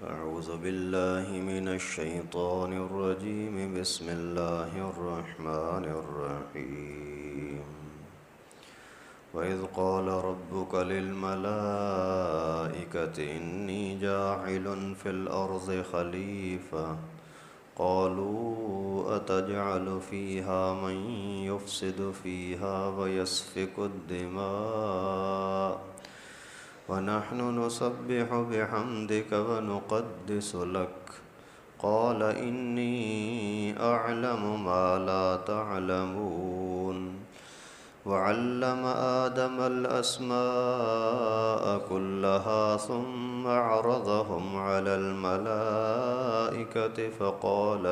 أعوذ بالله من الشيطان الرجيم بسم الله الرحمن الرحيم وإذ قال ربك للملائكة إني جاعل في الأرض خليفة قالوا أتجعل فيها من يفسد فيها ويسفك الدماء ونحن نسبح بحمدك ونقدس لك قال إني أعلم ما لا تعلمون وعلم آدم الأسماء كلها ثم عرضهم على الملائكة فقال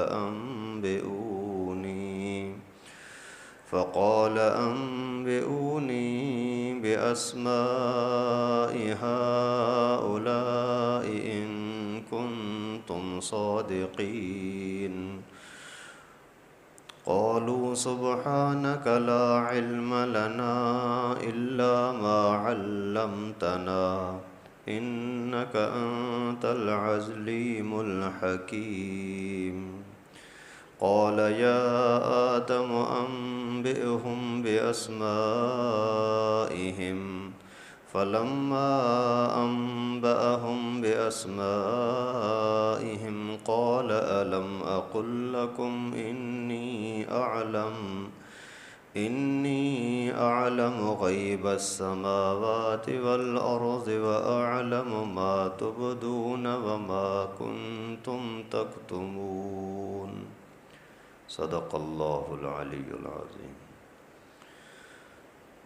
أنبئوني بأسماء هؤلاء إن كنتم صادقين قالوا سبحانك لا علم لنا إلا ما علمتنا إنك أنت العليم الحكيم قال يا آدم أنبئهم بأسمائهم فلما أنبأهم بأسمائهم قال ألم أقل لكم إني أعلم غيب السماوات والأرض وأعلم ما تبدون وما كنتم تكتمون صدق اللہ العلی العظیم۔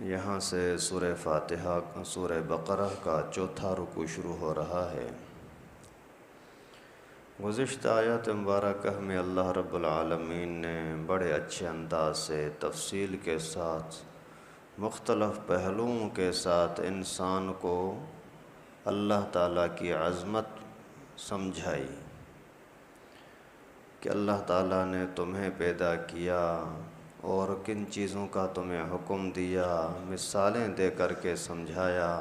یہاں سے سورہ فاتحہ سورہ بقرہ کا چوتھا رکوع شروع ہو رہا ہے۔ گزشتہ آیات مبارکہ میں اللہ رب العالمین نے بڑے اچھے انداز سے تفصیل کے ساتھ مختلف پہلوؤں کے ساتھ انسان کو اللہ تعالیٰ کی عظمت سمجھائی کہ اللہ تعالیٰ نے تمہیں پیدا کیا اور کن چیزوں کا تمہیں حکم دیا، مثالیں دے کر کے سمجھایا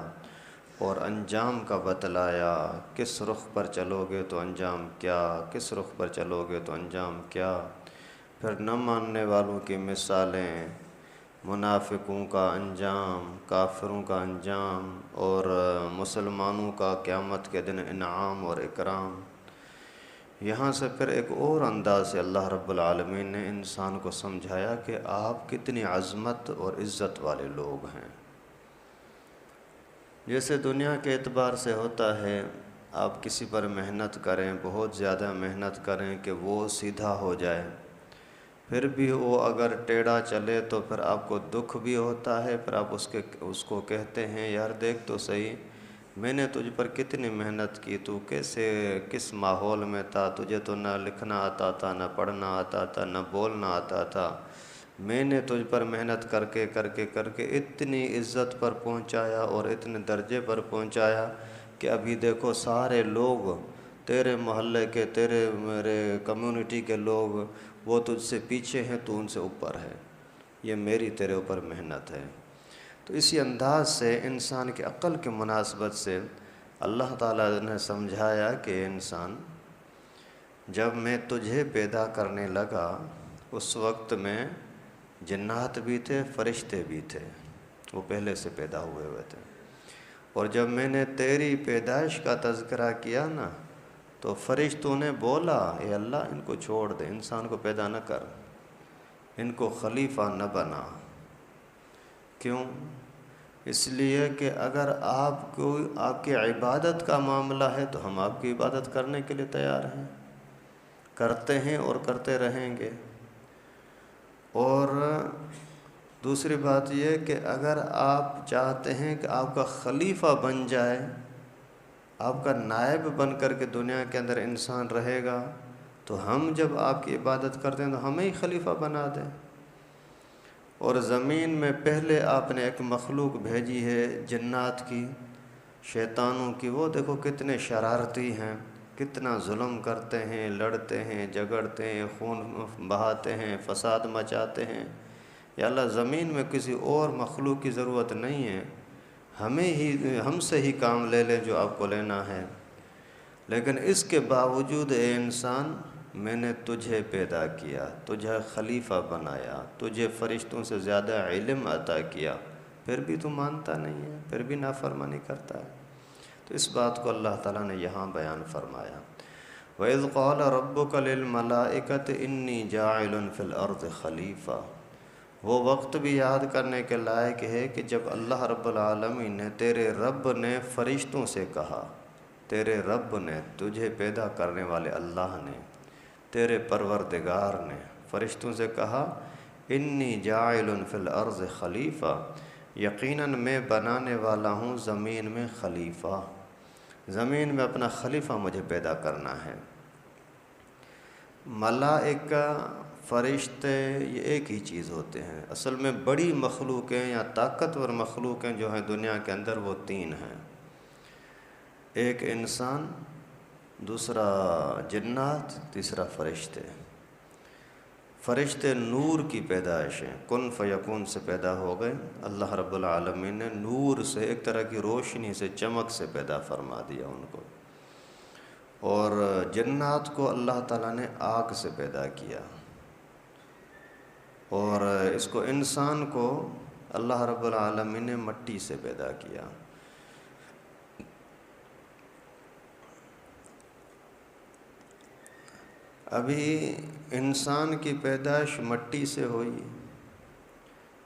اور انجام کا بتلایا، کس رخ پر چلو گے تو انجام کیا، کس رخ پر چلو گے تو انجام کیا۔ پھر نہ ماننے والوں کی مثالیں، منافقوں کا انجام، کافروں کا انجام اور مسلمانوں کا قیامت کے دن انعام اور اکرام۔ یہاں سے پھر ایک اور انداز سے اللہ رب العالمین نے انسان کو سمجھایا کہ آپ کتنی عظمت اور عزت والے لوگ ہیں۔ جیسے دنیا کے اعتبار سے ہوتا ہے، آپ کسی پر محنت کریں، بہت زیادہ محنت کریں کہ وہ سیدھا ہو جائے، پھر بھی وہ اگر ٹیڑھا چلے تو پھر آپ کو دکھ بھی ہوتا ہے، پھر آپ اس کو کہتے ہیں یار دیکھ تو صحیح، میں نے تجھ پر کتنی محنت کی، تو کس ماحول میں تھا، تجھے تو نہ لکھنا آتا تھا، نہ پڑھنا آتا تھا، نہ بولنا آتا تھا، میں نے تجھ پر محنت کر کے اتنی عزت پر پہنچایا اور اتنے درجے پر پہنچایا کہ ابھی دیکھو سارے لوگ تیرے محلے کے، تیرے میرے کمیونٹی کے لوگ وہ تجھ سے پیچھے ہیں، تو ان سے اوپر ہے، یہ میری تیرے اوپر محنت ہے۔ تو اسی انداز سے انسان کی عقل کی مناسبت سے اللہ تعالیٰ نے سمجھایا کہ انسان، جب میں تجھے پیدا کرنے لگا اس وقت میں جنات بھی تھے، فرشتے بھی تھے، وہ پہلے سے پیدا ہوئے تھے، اور جب میں نے تیری پیدائش کا تذکرہ کیا نا تو فرشتوں نے بولا اے اللہ ان کو چھوڑ دے، انسان کو پیدا نہ کر، ان کو خلیفہ نہ بنا۔ کیوں؟ اس لیے کہ اگر آپ کی عبادت کا معاملہ ہے تو ہم آپ کی عبادت کرنے کے لیے تیار ہیں، کرتے ہیں اور کرتے رہیں گے۔ اور دوسری بات یہ کہ اگر آپ چاہتے ہیں کہ آپ کا خلیفہ بن جائے، آپ کا نائب بن کر کے دنیا کے اندر انسان رہے گا، تو ہم جب آپ کی عبادت کرتے ہیں تو ہمیں ہی خلیفہ بنا دیں۔ اور زمین میں پہلے آپ نے ایک مخلوق بھیجی ہے جنات کی، شیطانوں کی، وہ دیکھو کتنے شرارتی ہیں، کتنا ظلم کرتے ہیں، لڑتے ہیں، جھگڑتے ہیں، خون بہاتے ہیں، فساد مچاتے ہیں۔ یا اللہ زمین میں کسی اور مخلوق کی ضرورت نہیں ہے، ہم سے ہی کام لے لیں جو آپ کو لینا ہے۔ لیکن اس کے باوجود اے انسان میں نے تجھے پیدا کیا، تجھے خلیفہ بنایا، تجھے فرشتوں سے زیادہ علم عطا کیا، پھر بھی تو مانتا نہیں ہے، پھر بھی نافرمانی کرتا ہے۔ تو اس بات کو اللہ تعالیٰ نے یہاں بیان فرمایا، وَإِذْ قَالَ رَبُّكَ لِلْمَلَائِكَةِ إِنِّي جَاعِلٌ فِي الْأَرْضِ خَلِيفَةً۔ وہ وقت بھی یاد کرنے کے لائق ہے کہ جب اللہ رب العالمین نے، تیرے رب نے فرشتوں سے کہا، تیرے رب نے، تجھے پیدا کرنے والے اللہ نے، تیرے پروردگار نے فرشتوں سے کہا، انی جاعل فی الارض خلیفہ، یقیناً میں بنانے والا ہوں زمین میں خلیفہ، زمین میں اپنا خلیفہ مجھے پیدا کرنا ہے۔ ملائکہ، فرشتے، یہ ایک ہی چیز ہوتے ہیں۔ اصل میں بڑی مخلوقیں یا طاقتور مخلوقیں جو ہیں دنیا کے اندر، وہ تین ہیں، ایک انسان، دوسرا جنات، تیسرا فرشتے۔ فرشتے نور کی پیدائش ہیں، کن فیکون سے پیدا ہو گئے، اللہ رب العالمین نے نور سے، ایک طرح کی روشنی سے، چمک سے پیدا فرما دیا ان کو۔ اور جنات کو اللہ تعالیٰ نے آگ سے پیدا کیا، اور اس کو انسان کو اللہ رب العالمین نے مٹی سے پیدا کیا۔ ابھی انسان کی پیدائش مٹی سے ہوئی،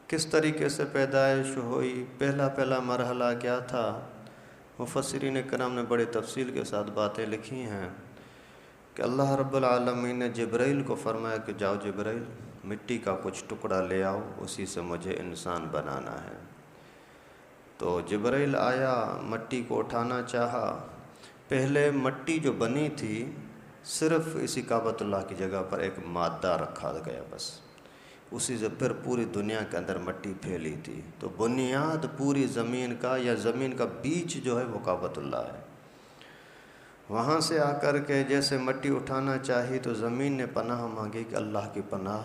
کس طریقے سے پیدائش ہوئی، پہلا مرحلہ کیا تھا، مفسرین کرام نے بڑے تفصیل کے ساتھ باتیں لکھی ہیں کہ اللہ رب العالمین نے جبرائیل کو فرمایا کہ جاؤ جبرائیل، مٹی کا کچھ ٹکڑا لے آؤ، اسی سے مجھے انسان بنانا ہے۔ تو جبرائیل آیا، مٹی کو اٹھانا چاہا۔ پہلے مٹی جو بنی تھی، صرف اسی کعبۃ اللہ کی جگہ پر ایک مادہ رکھا گیا، بس اسی سے پھر پوری دنیا کے اندر مٹی پھیلی تھی۔ تو بنیاد پوری زمین کا، یا زمین کا بیچ جو ہے، وہ کعبۃ اللہ ہے۔ وہاں سے آ کر کے جیسے مٹی اٹھانا چاہی تو زمین نے پناہ مانگی کہ اللہ کی پناہ،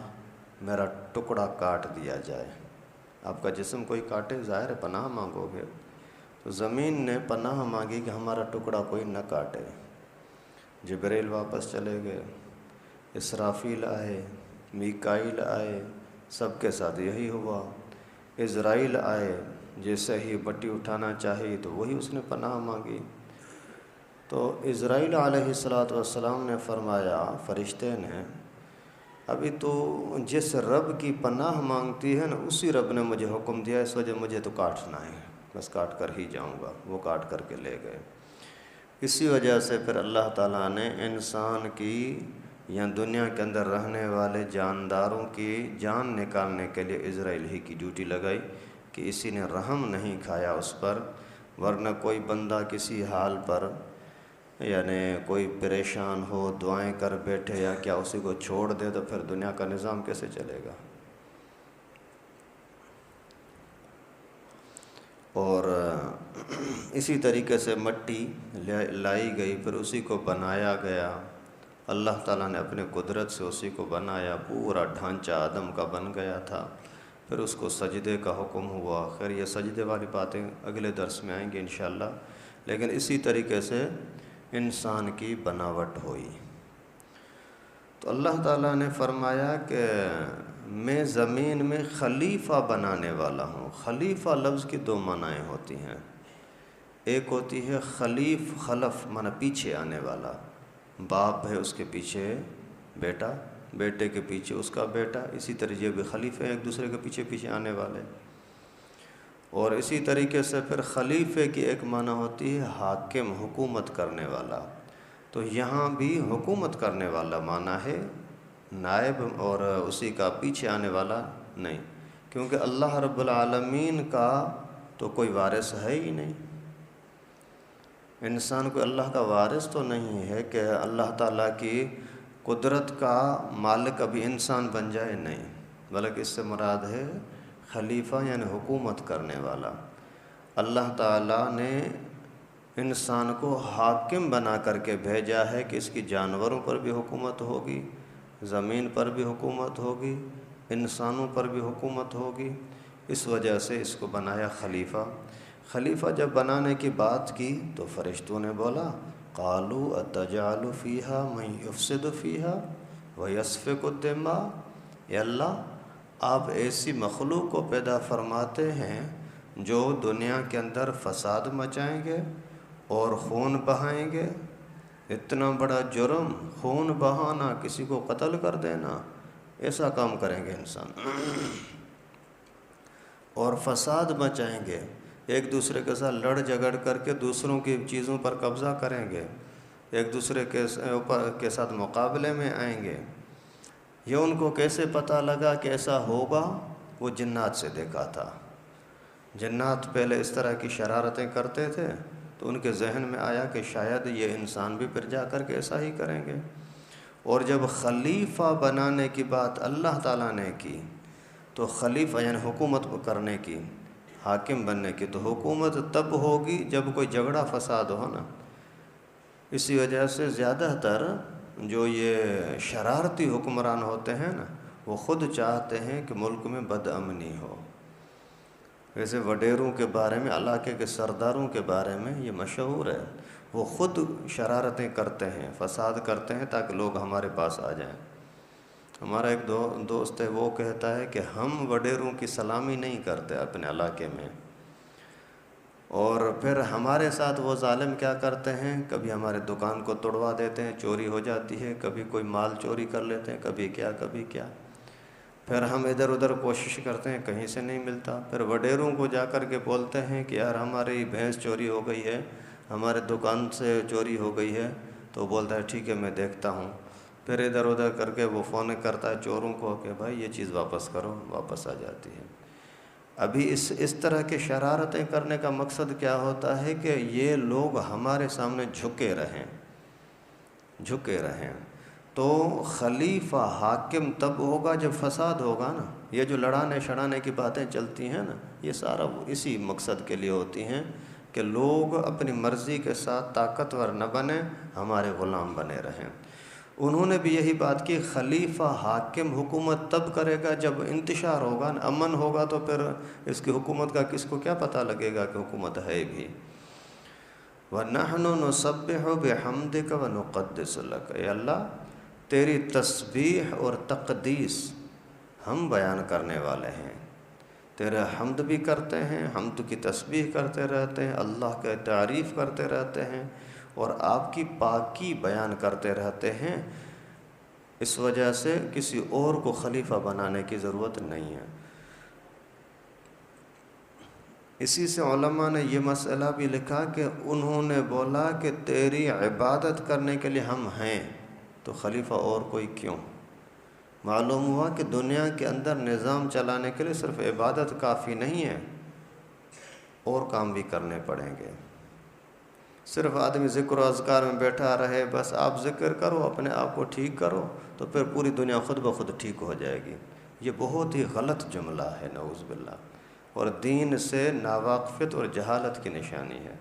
میرا ٹکڑا کاٹ دیا جائے۔ آپ کا جسم کوئی کاٹے، ظاہر ہے پناہ مانگو گے، تو زمین نے پناہ مانگی کہ ہمارا ٹکڑا کوئی نہ کاٹے۔ جبرائیل واپس چلے گئے، اسرافیل آئے، میکائیل آئے، سب کے ساتھ یہی ہوا۔ عزرائیل آئے، جیسے ہی مٹی اٹھانا چاہی تو وہی اس نے پناہ مانگی۔ تو عزرائیل علیہ السلام نے فرمایا، فرشتے نے، ابھی تو جس رب کی پناہ مانگتی ہے نا، اسی رب نے مجھے حکم دیا، اس وجہ مجھے تو کاٹنا ہے، بس کاٹ کر ہی جاؤں گا۔ وہ کاٹ کر کے لے گئے۔ اسی وجہ سے پھر اللہ تعالیٰ نے انسان کی یا دنیا کے اندر رہنے والے جانداروں کی جان نکالنے کے لیے عزرائیل ہی کی ڈیوٹی لگائی کہ اسی نے رحم نہیں کھایا اس پر، ورنہ کوئی بندہ کسی حال پر، یعنی کوئی پریشان ہو، دعائیں کر بیٹھے یا کیا، اسی کو چھوڑ دے تو پھر دنیا کا نظام کیسے چلے گا۔ اور اسی طریقے سے مٹی لائی گئی، پھر اسی کو بنایا گیا۔ اللہ تعالیٰ نے اپنے قدرت سے اسی کو بنایا، پورا ڈھانچہ آدم کا بن گیا تھا۔ پھر اس کو سجدے کا حکم ہوا۔ خیر یہ سجدے والی باتیں اگلے درس میں آئیں گی انشاءاللہ، لیکن اسی طریقے سے انسان کی بناوٹ ہوئی۔ تو اللہ تعالیٰ نے فرمایا کہ میں زمین میں خلیفہ بنانے والا ہوں۔ خلیفہ لفظ کی دو معنائیں ہوتی ہیں، ایک ہوتی ہے خلیف، خلف معنی پیچھے آنے والا، باپ ہے اس کے پیچھے بیٹا، بیٹے کے پیچھے اس کا بیٹا، اسی طرح یہ بھی خلیفے ہیں ایک دوسرے کے پیچھے پیچھے آنے والے۔ اور اسی طریقے سے پھر خلیفے کی ایک معنی ہوتی ہے حاکم، حکومت کرنے والا۔ تو یہاں بھی حکومت کرنے والا معنی ہے، نائب اور اسی کا پیچھے آنے والا نہیں، کیونکہ اللہ رب العالمین کا تو کوئی وارث ہے ہی نہیں۔ انسان کو اللہ کا وارث تو نہیں ہے کہ اللہ تعالیٰ کی قدرت کا مالک ابھی انسان بن جائے، نہیں، بلکہ اس سے مراد ہے خلیفہ یعنی حکومت کرنے والا۔ اللہ تعالیٰ نے انسان کو حاکم بنا کر کے بھیجا ہے کہ اس کی جانوروں پر بھی حکومت ہوگی، زمین پر بھی حکومت ہوگی، انسانوں پر بھی حکومت ہوگی۔ اس وجہ سے اس کو بنایا خلیفہ۔ خلیفہ جب بنانے کی بات کی تو فرشتوں نے بولا قالوا اتجعل فیہا من یفسد فیہا ویسفک الدماء، یا اللہ آپ ایسی مخلوق کو پیدا فرماتے ہیں جو دنیا کے اندر فساد مچائیں گے اور خون بہائیں گے۔ اتنا بڑا جرم، خون بہانا، کسی کو قتل کر دینا، ایسا کام کریں گے انسان، اور فساد مچائیں گے، ایک دوسرے کے ساتھ لڑ جھگڑ کر کے دوسروں کی چیزوں پر قبضہ کریں گے، ایک دوسرے کے ساتھ مقابلے میں آئیں گے۔ یہ ان کو کیسے پتہ لگا کہ ایسا ہوگا؟ وہ جنات سے دیکھا تھا۔ جنات پہلے اس طرح کی شرارتیں کرتے تھے تو ان کے ذہن میں آیا کہ شاید یہ انسان بھی پھر جا کر کے ایسا ہی کریں گے۔ اور جب خلیفہ بنانے کی بات اللہ تعالیٰ نے کی تو خلیفہ یعنی حکومت کرنے کی، حاکم بننے کی، تو حکومت تب ہوگی جب کوئی جھگڑا فساد ہو نا۔ اسی وجہ سے زیادہ تر جو یہ شرارتی حکمران ہوتے ہیں نا، وہ خود چاہتے ہیں کہ ملک میں بدامنی ہو۔ ویسے وڈیروں کے بارے میں، علاقے کے سرداروں کے بارے میں یہ مشہور ہے، وہ خود شرارتیں کرتے ہیں، فساد کرتے ہیں تاکہ لوگ ہمارے پاس آ جائیں۔ ہمارا ایک دوست ہے، وہ کہتا ہے کہ ہم وڈیروں کی سلامی نہیں کرتے اپنے علاقے میں، اور پھر ہمارے ساتھ وہ ظالم کیا کرتے ہیں، کبھی ہمارے دکان کو توڑوا دیتے ہیں، چوری ہو جاتی ہے، کبھی کوئی مال چوری کر لیتے ہیں، کبھی کیا، پھر ہم ادھر ادھر کوشش کرتے ہیں، کہیں سے نہیں ملتا، پھر وڈیروں کو جا کر کے بولتے ہیں کہ یار ہماری بھینس چوری ہو گئی ہے، ہمارے دکان سے چوری ہو گئی ہے، تو بولتا ہے ٹھیک ہے میں دیکھتا ہوں، پھر ادھر ادھر کر کے وہ فون کرتا ہے چوروں کو کہ بھائی یہ چیز واپس کرو، واپس آ جاتی ہے۔ ابھی اس طرح کے شرارتیں کرنے کا مقصد کیا ہوتا ہے کہ یہ لوگ ہمارے سامنے جھکے رہیں۔ تو خلیفہ حاکم تب ہوگا جب فساد ہوگا نا۔ یہ جو لڑانے شڑانے کی باتیں چلتی ہیں نا، یہ سارا اسی مقصد کے لیے ہوتی ہیں کہ لوگ اپنی مرضی کے ساتھ طاقتور نہ بنیں، ہمارے غلام بنے رہیں۔ انہوں نے بھی یہی بات کی، خلیفہ حاکم حکومت تب کرے گا جب انتشار ہوگا، امن ہوگا، تو پھر اس کی حکومت کا کس کو کیا پتہ لگے گا کہ حکومت ہے بھی۔ وَنَحْنُ نُسَبِّحُ بِحَمْدِكَ وَنُقَدِّسُ لَكَ، اے اللہ تیری تسبیح اور تقدیس ہم بیان کرنے والے ہیں، تیرے حمد بھی کرتے ہیں، حمد کی تسبیح کرتے رہتے ہیں، اللہ کے تعریف کرتے رہتے ہیں، اور آپ کی پاکی بیان کرتے رہتے ہیں۔ اس وجہ سے کسی اور کو خلیفہ بنانے کی ضرورت نہیں ہے۔ اسی سے علماء نے یہ مسئلہ بھی لکھا کہ انہوں نے بولا کہ تیری عبادت کرنے کے لیے ہم ہیں تو خلیفہ اور کوئی کیوں؟ معلوم ہوا کہ دنیا کے اندر نظام چلانے کے لیے صرف عبادت کافی نہیں ہے، اور کام بھی کرنے پڑیں گے۔ صرف آدمی ذکر و اذکار میں بیٹھا رہے، بس آپ ذکر کرو، اپنے آپ کو ٹھیک کرو، تو پھر پوری دنیا خود بخود ٹھیک ہو جائے گی۔ یہ بہت ہی غلط جملہ ہے، نعوذ باللہ، اور دین سے ناواقفیت اور جہالت کی نشانی ہے۔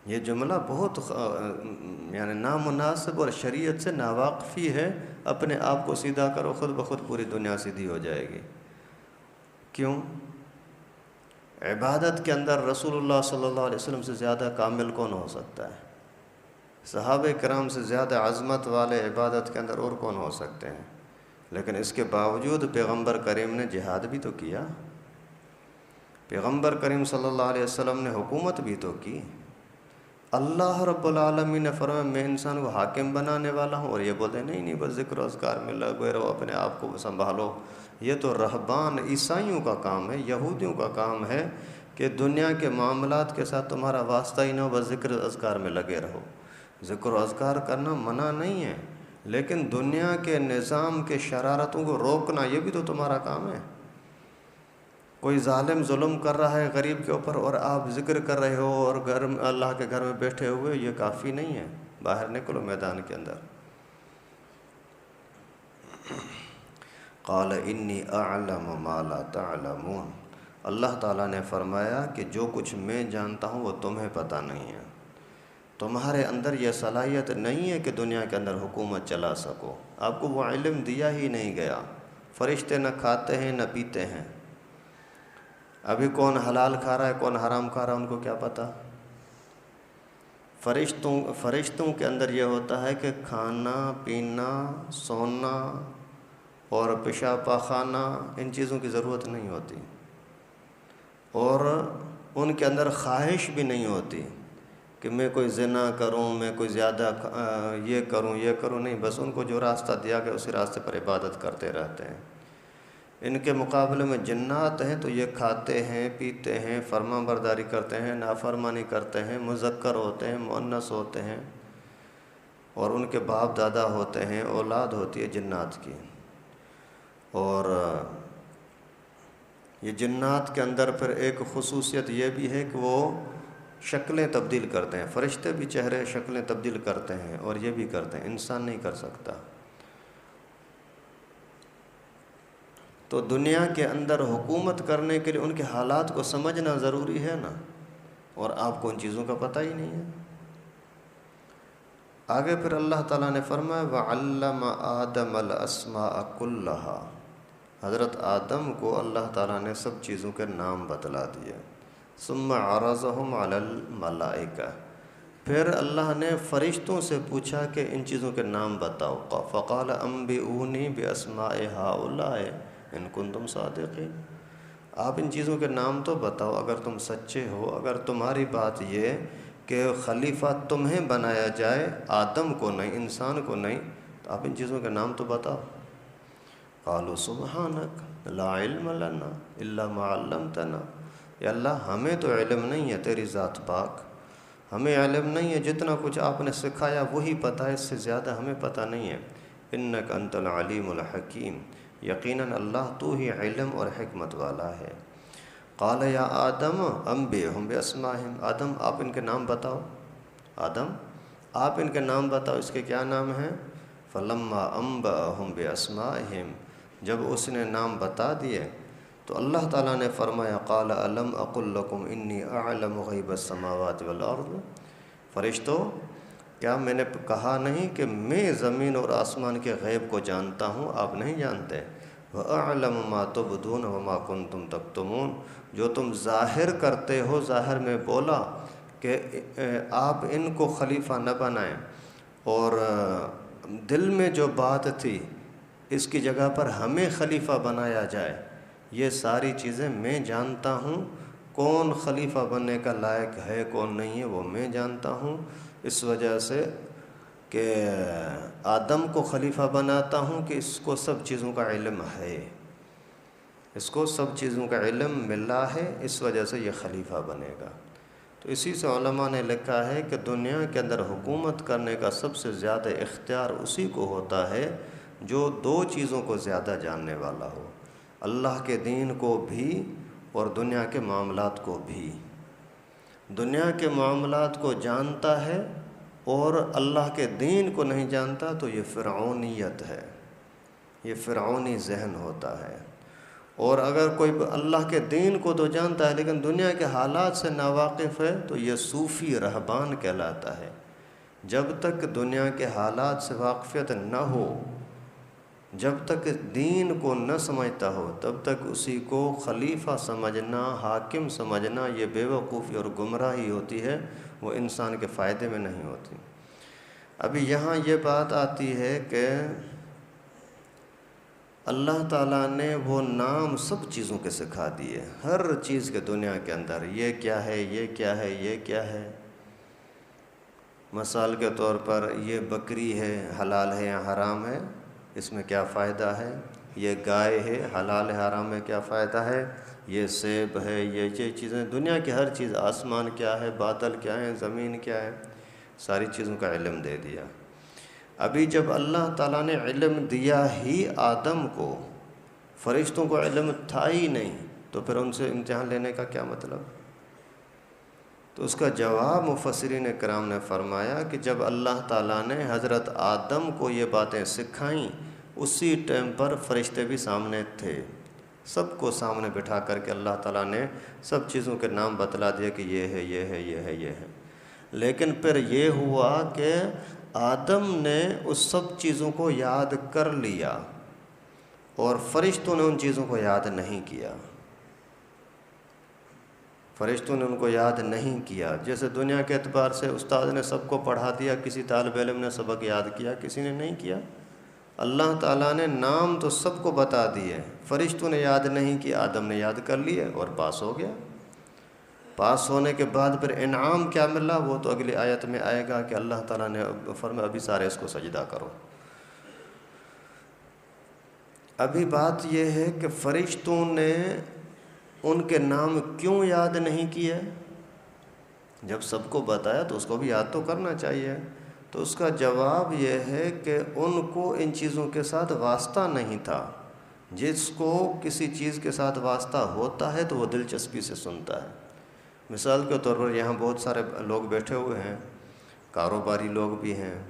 یہ جملہ بہت یعنی نامناسب اور شریعت سے ناواقفی ہے۔ اپنے آپ کو سیدھا کرو، خود بخود پوری دنیا سیدھی ہو جائے گی۔ کیوں؟ عبادت کے اندر رسول اللہ صلی اللہ علیہ وسلم سے زیادہ کامل کون ہو سکتا ہے؟ صحابہ کرام سے زیادہ عظمت والے عبادت کے اندر اور کون ہو سکتے ہیں؟ لیکن اس کے باوجود پیغمبر کریم نے جہاد بھی تو کیا، پیغمبر کریم صلی اللہ علیہ وسلم نے حکومت بھی تو کی۔ اللہ رب العالمین نے فرمایا میں انسان کو حاکم بنانے والا ہوں، اور یہ بولتے نہیں بس ذکر و اذکار میں لگے رہو، اپنے آپ کو سنبھالو۔ یہ تو رہبان عیسائیوں کا کام ہے، یہودیوں کا کام ہے کہ دنیا کے معاملات کے ساتھ تمہارا واسطہ ہی نہ ہو، بس ذکر و اذکار میں لگے رہو۔ ذکر و اذکار کرنا منع نہیں ہے، لیکن دنیا کے نظام کے شرارتوں کو روکنا یہ بھی تو تمہارا کام ہے۔ کوئی ظالم ظلم کر رہا ہے غریب کے اوپر اور آپ ذکر کر رہے ہو اور اللہ کے گھر میں بیٹھے ہوئے، یہ کافی نہیں ہے، باہر نکلو میدان کے اندر۔ قال انی اعلم ما لا تعلمون، اللہ تعالیٰ نے فرمایا کہ جو کچھ میں جانتا ہوں وہ تمہیں پتہ نہیں ہے، تمہارے اندر یہ صلاحیت نہیں ہے کہ دنیا کے اندر حکومت چلا سکو، آپ کو وہ علم دیا ہی نہیں گیا۔ فرشتے نہ کھاتے ہیں نہ پیتے ہیں، ابھی کون حلال کھا رہا ہے کون حرام کھا رہا ہے ان کو کیا پتہ؟ فرشتوں کے اندر یہ ہوتا ہے کہ کھانا پینا سونا اور پیشاب پاخانہ ان چیزوں کی ضرورت نہیں ہوتی، اور ان کے اندر خواہش بھی نہیں ہوتی کہ میں کوئی زنا کروں، میں کوئی زیادہ یہ کروں نہیں، بس ان کو جو راستہ دیا گیا اسی راستے پر عبادت کرتے رہتے ہیں۔ ان کے مقابلے میں جنات ہیں تو یہ کھاتے ہیں پیتے ہیں، فرما برداری کرتے ہیں، نافرمانی کرتے ہیں، مذکر ہوتے ہیں، مؤنث ہوتے ہیں، اور ان کے باپ دادا ہوتے ہیں، اولاد ہوتی ہے جنات کی۔ اور یہ جنات کے اندر پھر ایک خصوصیت یہ بھی ہے کہ وہ شکلیں تبدیل کرتے ہیں، فرشتے بھی چہرے شکلیں تبدیل کرتے ہیں اور یہ بھی کرتے ہیں، انسان نہیں کر سکتا۔ تو دنیا کے اندر حکومت کرنے کے لیے ان کے حالات کو سمجھنا ضروری ہے نا، اور آپ کو ان چیزوں کا پتہ ہی نہیں ہے۔ آگے پھر اللہ تعالیٰ نے فرمایا وَعَلَّمَ آدَمَ الْأَسْمَاءَ كُلَّهَا، حضرت آدم کو اللہ تعالیٰ نے سب چیزوں کے نام بتلا دیے۔ ثُمَّ عَرَضَهُمْ عَلَى الْمَلَائِكَةِ، پھر اللہ نے فرشتوں سے پوچھا کہ ان چیزوں کے نام بتاؤ۔ فَقَالَ أَنبِئُونِي بِأَسْمَاءِ هَؤُلَاءِ إِن كُنتُمْ صَادِقِينَ، آپ ان چیزوں کے نام تو بتاؤ اگر تم سچے ہو، اگر تمہاری بات یہ کہ خلیفہ تمہیں بنایا جائے، آدم کو نہیں، انسان کو نہیں، تو آپ ان چیزوں کے نام تو بتاؤ۔ قالوا سبحانک لا علم لنا الا ما علمتنا، یا اللہ ہمیں تو علم نہیں ہے، تیری ذات پاک، ہمیں علم نہیں ہے، جتنا کچھ آپ نے سکھایا وہی پتہ ہے، اس سے زیادہ ہمیں پتہ نہیں ہے۔ انک انت العلیم الحکیم، یقیناً اللہ تو ہی علم اور حکمت والا ہے۔ قال یا آدم انبئہم باسمائہم، آدم آپ ان کے نام بتاؤ، آدم آپ ان کے نام بتاؤ، اس کے کیا نام ہیں؟ فلما انبأہم باسمائہم، جب اس نے نام بتا دیے تو اللہ تعالیٰ نے فرمایا قال الم اقل لکم انی اعلم غیب السماوات والارض، فرشتو کیا میں نے کہا نہیں کہ میں زمین اور آسمان کے غیب کو جانتا ہوں، آپ نہیں جانتے؟ وَأَعْلَمُ مَا تُبْدُونَ وَمَا كُنْتُمْ تَكْتُمُونَ، جو تم ظاہر کرتے ہو، ظاہر میں بولا کہ آپ ان کو خلیفہ نہ بنائیں، اور دل میں جو بات تھی اس کی جگہ پر ہمیں خلیفہ بنایا جائے، یہ ساری چیزیں میں جانتا ہوں، کون خلیفہ بننے کا لائق ہے کون نہیں ہے وہ میں جانتا ہوں، اس وجہ سے کہ آدم کو خلیفہ بناتا ہوں کہ اس کو سب چیزوں کا علم ہے، اس کو سب چیزوں کا علم ملا ہے، اس وجہ سے یہ خلیفہ بنے گا۔ تو اسی سے علماء نے لکھا ہے کہ دنیا کے اندر حکومت کرنے کا سب سے زیادہ اختیار اسی کو ہوتا ہے جو دو چیزوں کو زیادہ جاننے والا ہو، اللہ کے دین کو بھی اور دنیا کے معاملات کو بھی۔ دنیا کے معاملات کو جانتا ہے اور اللہ کے دین کو نہیں جانتا تو یہ فرعونیت ہے، یہ فرعونی ذہن ہوتا ہے۔ اور اگر کوئی اللہ کے دین کو تو جانتا ہے لیکن دنیا کے حالات سے ناواقف ہے تو یہ صوفی رہبان کہلاتا ہے۔ جب تک دنیا کے حالات سے واقفیت نہ ہو، جب تک دین کو نہ سمجھتا ہو، تب تک اسی کو خلیفہ سمجھنا، حاکم سمجھنا، یہ بے وقوفی اور گمراہی ہوتی ہے، وہ انسان کے فائدے میں نہیں ہوتی۔ ابھی یہاں یہ بات آتی ہے کہ اللہ تعالیٰ نے وہ نام سب چیزوں کے سکھا دیے، ہر چیز کے دنیا کے اندر، یہ کیا ہے، یہ کیا ہے، یہ کیا ہے۔ مثال کے طور پر یہ بکری ہے، حلال ہے یا حرام ہے، اس میں کیا فائدہ ہے، یہ گائے ہے، حلال ہے حرام میں کیا فائدہ ہے، یہ سیب ہے، یہ چیزیں، دنیا کی ہر چیز، آسمان کیا ہے، بادل کیا ہے، زمین کیا ہے، ساری چیزوں کا علم دے دیا۔ ابھی جب اللہ تعالیٰ نے علم دیا ہی آدم کو، فرشتوں کو علم تھا ہی نہیں، تو پھر ان سے امتحان لینے کا کیا مطلب؟ تو اس کا جواب مفسرین کرام نے فرمایا کہ جب اللہ تعالیٰ نے حضرت آدم کو یہ باتیں سکھائیں، اسی ٹائم پر فرشتے بھی سامنے تھے، سب کو سامنے بٹھا کر کے اللہ تعالیٰ نے سب چیزوں کے نام بتلا دیا کہ یہ ہے، یہ ہے، یہ ہے، یہ ہے۔ لیکن پھر یہ ہوا کہ آدم نے اس سب چیزوں کو یاد کر لیا اور فرشتوں نے ان چیزوں کو یاد نہیں کیا۔ فرشتوں نے ان کو یاد نہیں کیا۔ جیسے دنیا کے اعتبار سے استاد نے سب کو پڑھا دیا، کسی طالب علم نے سبق یاد کیا، کسی نے نہیں کیا۔ اللہ تعالیٰ نے نام تو سب کو بتا دیے، فرشتوں نے یاد نہیں کیا، آدم نے یاد کر لیے اور پاس ہو گیا۔ پاس ہونے کے بعد پھر انعام کیا ملا وہ تو اگلی آیت میں آئے گا کہ اللہ تعالیٰ نے فرمایا ابھی سارے اس کو سجدہ کرو۔ ابھی بات یہ ہے کہ فرشتوں نے ان کے نام کیوں یاد نہیں کیے؟ جب سب کو بتایا تو اس کو بھی یاد تو کرنا چاہیے۔ تو اس کا جواب یہ ہے کہ ان کو ان چیزوں کے ساتھ واسطہ نہیں تھا۔ جس کو کسی چیز کے ساتھ واسطہ ہوتا ہے تو وہ دلچسپی سے سنتا ہے۔ مثال کے طور پر یہاں بہت سارے لوگ بیٹھے ہوئے ہیں، کاروباری لوگ بھی ہیں،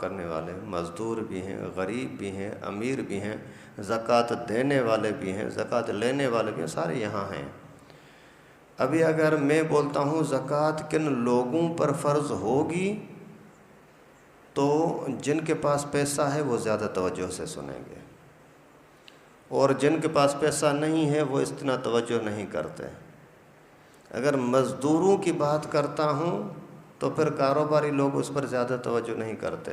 کرنے والے، مزدور بھی ہیں، غریب بھی ہیں، امیر بھی ہیں، زکوٰۃ دینے والے بھی ہیں، زکوٰۃ لینے والے بھی ہیں، سارے یہاں ہیں۔ ابھی اگر میں بولتا ہوں زکوٰۃ کن لوگوں پر فرض ہوگی تو جن کے پاس پیسہ ہے وہ زیادہ توجہ سے سنیں گے، اور جن کے پاس پیسہ نہیں ہے وہ اتنا توجہ نہیں کرتے۔ اگر مزدوروں کی بات کرتا ہوں تو پھر کاروباری لوگ اس پر زیادہ توجہ نہیں کرتے۔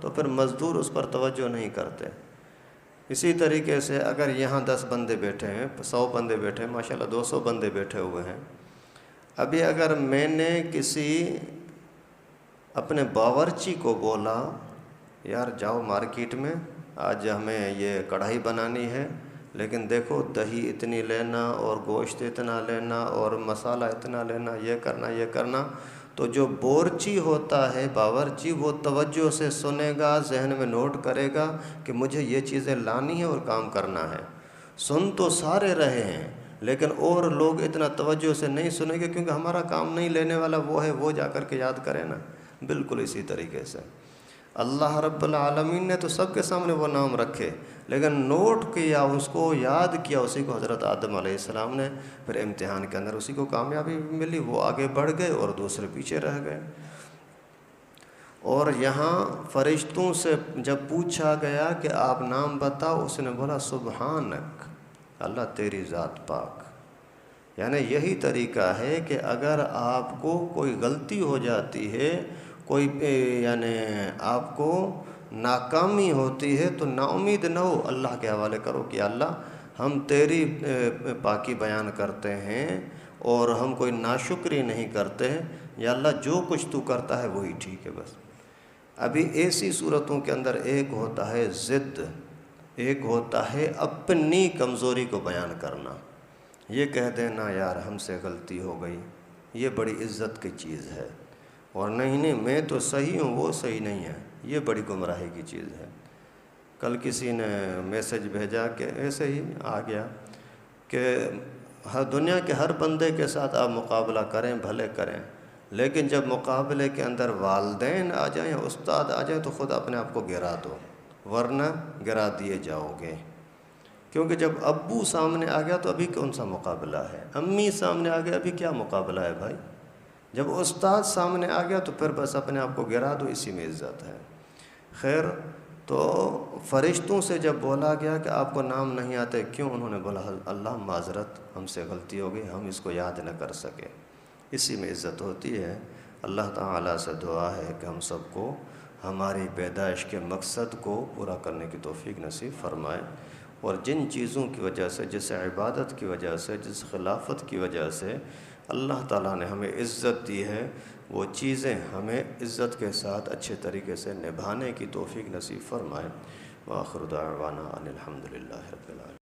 تو پھر مزدور اس پر توجہ نہیں کرتے۔ اسی طریقے سے اگر یہاں 10 بندے بیٹھے ہیں، 100 بندے بیٹھے ہیں، ماشاءاللہ 200 بندے بیٹھے ہوئے ہیں۔ ابھی اگر میں نے کسی اپنے باورچی کو بولا یار جاؤ مارکیٹ میں، آج ہمیں یہ کڑھائی بنانی ہے، لیکن دیکھو دہی اتنی لینا اور گوشت اتنا لینا اور مسالہ اتنا لینا، یہ کرنا، تو جو بورچی ہوتا ہے باورچی وہ توجہ سے سنے گا، ذہن میں نوٹ کرے گا کہ مجھے یہ چیزیں لانی ہیں اور کام کرنا ہے۔ سن تو سارے رہے ہیں لیکن اور لوگ اتنا توجہ سے نہیں سنیں گے، کیونکہ ہمارا کام نہیں، لینے والا وہ ہے، وہ جا کر کے یاد کرے نا۔ بالکل اسی طریقے سے اللہ رب العالمین نے تو سب کے سامنے وہ نام رکھے، لیکن نوٹ کیا، اس کو یاد کیا، اسی کو حضرت آدم علیہ السلام نے پھر امتحان کے اندر اسی کو کامیابی ملی، وہ آگے بڑھ گئے اور دوسرے پیچھے رہ گئے۔ اور یہاں فرشتوں سے جب پوچھا گیا کہ آپ نام بتاؤ، اس نے بولا سبحانک، اللہ تیری ذات پاک۔ یعنی یہی طریقہ ہے کہ اگر آپ کو کوئی غلطی ہو جاتی ہے، کوئی یعنی آپ کو ناکامی ہوتی ہے تو نا امید نہ ہو، اللہ کے حوالے کرو کہ اللہ ہم تیری پاکی بیان کرتے ہیں اور ہم کوئی ناشکری نہیں کرتے ہیں، یا اللہ جو کچھ تو کرتا ہے وہی ٹھیک ہے بس۔ ابھی ایسی صورتوں کے اندر ایک ہوتا ہے ضد، ایک ہوتا ہے اپنی کمزوری کو بیان کرنا، یہ کہہ دینا یار ہم سے غلطی ہو گئی، یہ بڑی عزت کی چیز ہے، اور نہیں میں تو صحیح ہوں وہ صحیح نہیں ہے، یہ بڑی گمراہی کی چیز ہے۔ کل کسی نے میسج بھیجا کہ ایسے ہی آ گیا کہ دنیا کے ہر بندے کے ساتھ آپ مقابلہ کریں، بھلے کریں، لیکن جب مقابلے کے اندر والدین آ جائیں یا استاد آ جائیں تو خود اپنے آپ کو گرا دو، ورنہ گرا دیے جاؤ گے۔ کیونکہ جب ابو سامنے آ گیا تو ابھی کون سا مقابلہ ہے، امی سامنے آ گیا ابھی کیا مقابلہ ہے بھائی، جب استاد سامنے آ گیا تو پھر بس اپنے آپ کو گرا دو، اسی میں عزت ہے۔ خیر، تو فرشتوں سے جب بولا گیا کہ آپ کو نام نہیں آتے کیوں، انہوں نے بولا اللہ معذرت، ہم سے غلطی ہو گئی، ہم اس کو یاد نہ کر سکے، اسی میں عزت ہوتی ہے۔ اللہ تعالیٰ سے دعا ہے کہ ہم سب کو ہماری پیدائش کے مقصد کو پورا کرنے کی توفیق نصیب فرمائے، اور جن چیزوں کی وجہ سے، جس عبادت کی وجہ سے، جس خلافت کی وجہ سے اللہ تعالیٰ نے ہمیں عزت دی ہے، وہ چیزیں ہمیں عزت کے ساتھ اچھے طریقے سے نبھانے کی توفیق نصیب فرمائے۔ وآخر دعوانا ان الحمد للہ رب العالمین۔